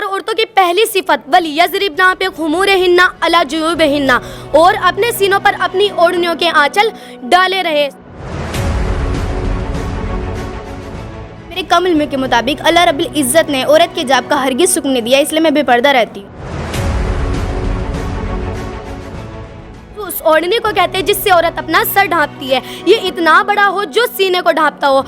ایماندار عورتوں کی پہلی صفت وَلْيَضْرِبْنَ بِخُمُورِهِنَّ عَلَى جُيُوبِهِنَّ، اور اپنے سینوں پر اپنی اوڑھنیوں کے آنچل ڈالے رہے۔ میرے کم علم کے مطابق اللہ رب العزت نے عورت کے حجاب کا ہرگز حکم نہیں دیا، اس لیے میں بے پردہ رہتی ہوں۔ اس اوڑھنی کو کہتے ہیں جس سے عورت اپنا سر ڈھانپتی ہے، یہ اتنا بڑا ہو جو سینے کو ڈھانپتا ہو۔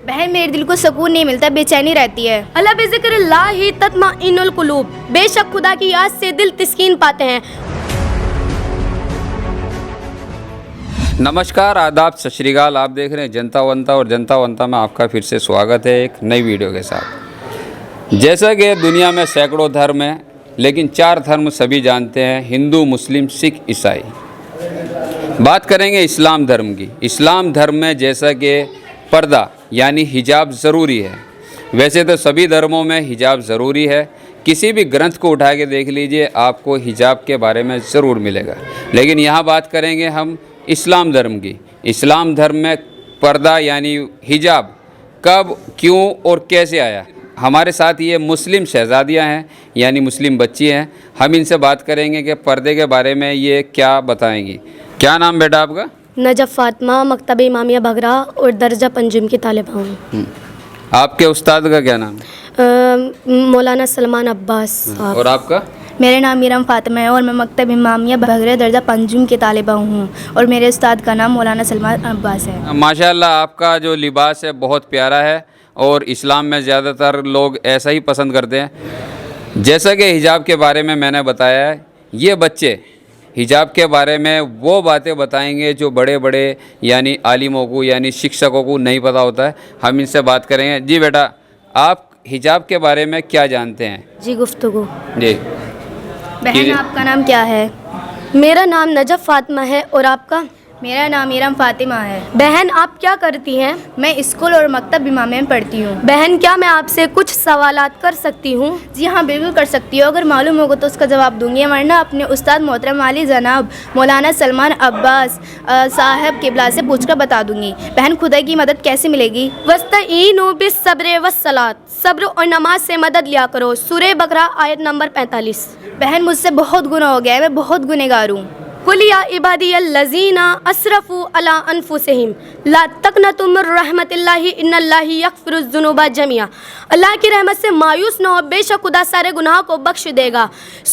بہن میرے دل کو سکون نہیں ملتا، بے چینی رہتی ہے۔ اللہ بذکر اللہ تطمئن القلوب، بے شک خدا کی یاد سے دل تسکین پاتے ہیں۔ نمشکار، آداب، ست شری اکال۔ آپ دیکھ رہے ہیں جنتا ونتا، اور جنتا ونتا میں آپ کا پھر سے سواگت ہے ایک نئی ویڈیو کے ساتھ۔ جیسا کہ دنیا میں سینکڑوں دھرم ہیں، لیکن 4 دھرم سبھی جانتے ہیں، ہندو، مسلم، سکھ، عیسائی۔ بات کریں گے اسلام دھرم کی۔ اسلام دھرم میں جیسا کہ پردہ یعنی حجاب ضروری ہے، ویسے تو سبھی دھرموں میں حجاب ضروری ہے۔ کسی بھی گرنتھ کو اٹھا کے دیکھ لیجئے، آپ کو حجاب کے بارے میں ضرور ملے گا، لیکن یہاں بات کریں گے ہم اسلام دھرم کی۔ اسلام دھرم میں پردہ یعنی حجاب کب، کیوں اور کیسے آیا؟ ہمارے ساتھ یہ مسلم شہزادیاں ہیں، یعنی مسلم بچی ہیں۔ ہم ان سے بات کریں گے کہ پردے کے بارے میں یہ کیا بتائیں گی۔ کیا نام بیٹا آپ کا؟ نجف فاطمہ، مکتب امامیہ بگرا اور درجہ پنجم کی طالبہ ہوں۔ آپ کے استاد کا کیا نام ہے؟ مولانا سلمان عباس صاحب۔ اور آپ کا؟ میرا نام میرم فاطمہ ہے اور میں مکتب امامیہ بگرا درجہ پنجم کی طالبہ ہوں، اور میرے استاد کا نام مولانا سلمان عباس ہے۔ ماشاءاللہ، آپ کا جو لباس ہے بہت پیارا ہے، اور اسلام میں زیادہ تر لوگ ایسا ہی پسند کرتے ہیں۔ جیسا کہ حجاب کے بارے میں نے بتایا ہے، یہ بچے حجاب کے بارے میں وہ باتیں بتائیں گے جو بڑے بڑے یعنی عالموں کو یعنی شکشکوں کو نہیں پتہ ہوتا ہے۔ ہم ان سے بات کریں گے۔ جی بیٹا، آپ حجاب کے بارے میں کیا جانتے ہیں؟ جی گفتگو۔ جی بہن آپ کا نام کیا ہے؟ میرا نام نجف فاطمہ ہے، اور آپ کا؟ میرا نام میرم فاطمہ ہے۔ بہن آپ کیا کرتی ہیں؟ میں اسکول اور مکتب امامیہ میں پڑھتی ہوں۔ بہن کیا میں آپ سے کچھ سوالات کر سکتی ہوں؟ جی ہاں بالکل کر سکتی ہو، اگر معلوم ہوگا تو اس کا جواب دوں گی، ورنہ اپنے استاد محترم علی جناب مولانا سلمان عباس صاحب قبلہ سے پوچھ کر بتا دوں گی۔ بہن خدا کی مدد کیسے ملے گی؟ وَاسْتَعِینُوا بِالصَّبْرِ وَالصَّلَاةِ، صبر اور نماز سے مدد لیا کرو۔ سورہ بقرہ آیت نمبر 45۔ بہن مجھ سے بہت گناہ ہو گیا ہے، میں بہت گنہگار ہوں۔ قُلْ يَا عِبَادِيَ الَّذِينَ أَسْرَفُوا عَلَىٰ أَنفُسِهِمْ لَا تَقْنَطُوا مِن رَحْمَتِ اللَّهِ إِنَّ اللَّهَ يَغْفِرُ الذُّنُوبَ جَمِيعًا، اللہ کی رحمت سے مایوس نہ ہو، بے شک خدا سارے گناہ کو بخش دے گا۔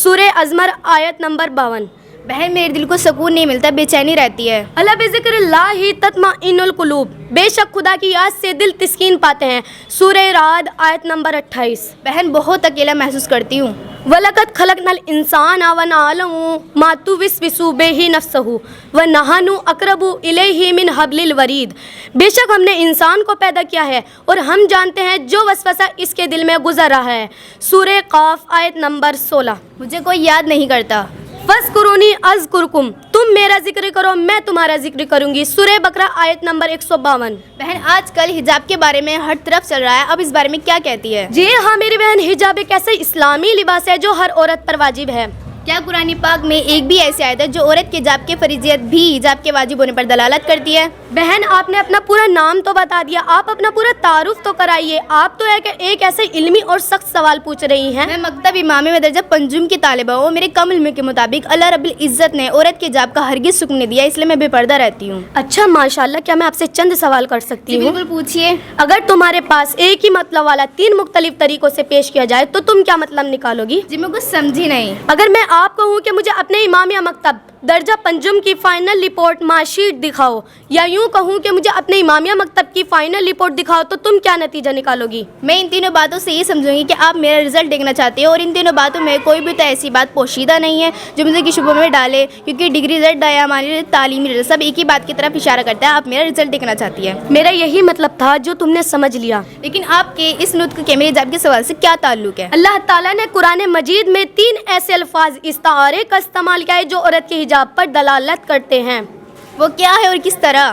سورہ ازمر آیت نمبر 52۔ بہن میرے دل کو سکون نہیں ملتا، بے چینی رہتی ہے۔ اللہ بذکر اللہ تطمئن القلوب، بے شک خدا کی یاد سے دل تسکین پاتے ہیں۔ سورہ رعد آیت نمبر 28۔ بہن بہت اکیلا محسوس کرتی ہوں۔ وَلَقَدْ خَلَقْنَا الْإِنسَانَ وَنَعْلَمُ مَا تُوَسْوِسُ بِهِ نَفْسُهُ وَنَحْنُ أَقْرَبُ إِلَيْهِ مِنْ حَبْلِ الْوَرِيدِ، بے شک ہم نے انسان کو پیدا کیا ہے اور ہم جانتے ہیں جو وسوسہ اس کے دل میں گزر رہا ہے۔ سورہ قاف آیت نمبر 16۔ مجھے کوئی یاد نہیں کرتا۔ فَاذْكُرُونِی أَذْكُرْکُم، تم میرا ذکر کرو میں تمہارا ذکر کروں گی۔ سورہ بقرہ آیت نمبر 152۔ بہن آج کل حجاب کے بارے میں ہر طرف چل رہا ہے، اب اس بارے میں کیا کہتی ہے؟ جی ہاں میری بہن، حجاب ایک ایسا اسلامی لباس ہے جو ہر عورت پر واجب ہے۔ کیا قرآن پاک میں ایک بھی ایسی آیت ہے جو عورت کے حجاب کی فریضیت بھی حجاب کے واجب ہونے پر دلالت کرتی ہے؟ بہن آپ نے اپنا پورا نام تو بتا دیا، آپ اپنا پورا تعارف تو کرائیے۔ آپ تو ایک ایسے علمی اور سخت سوال پوچھ رہی ہیں۔ میں مکتب امامیہ میں درجہ پنجم کی طالبہ ہوں۔ میرے کم علم کے مطابق اللہ رب العزت نے عورت کے حجاب کا ہرگز حکم نہیں دیا، اس لیے میں بے پردہ رہتی ہوں۔ اچھا ماشاءاللہ، کیا میں آپ سے چند سوال کر سکتی ہوں؟ بالکل پوچھیے۔ اگر تمہارے پاس ایک ہی مطلب والا 3 مختلف طریقوں سے پیش کیا جائے تو تم کیا مطلب نکالو گی؟ جی میں کچھ سمجھی نہیں۔ اگر میں آپ کہوں کہ مجھے اپنے امامیہ مکتب درجہ پنجم کی فائنل رپورٹ مارک شیٹ دکھاؤ، یا یوں کہوں کہ مجھے اپنے امامیہ مکتب کی فائنل رپورٹ دکھاؤ، تو تم کیا نتیجہ نکالو گی؟ میں ان تینوں باتوں سے یہ سمجھوں گی کہ آپ میرا رزلٹ دیکھنا چاہتے ہو، اور ان تینوں باتوں میں کوئی بھی تو ایسی بات پوشیدہ نہیں ہے جو مجھے کسی شبہ میں ڈالے، کیونکہ ڈگری رزلٹ، ہماری تعلیمی رزلٹ سب ایک ہی بات کی طرف اشارہ کرتا ہے۔ آپ میرا رزلٹ دیکھنا چاہتی ہے۔ میرا یہی مطلب تھا جو تم نے سمجھ لیا۔ لیکن آپ کے اس نطق کے میرے حجاب کے سوال سے کیا تعلق ہے؟ اللہ تعالیٰ نے قرآن مجید میں 3 ایسے الفاظ استعارے کا استعمال کیا ہے جو عورت کے حجاب پر دلالت کرتے ہیں۔ وہ کیا ہے اور کس طرح؟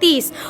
30।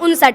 59।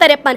53।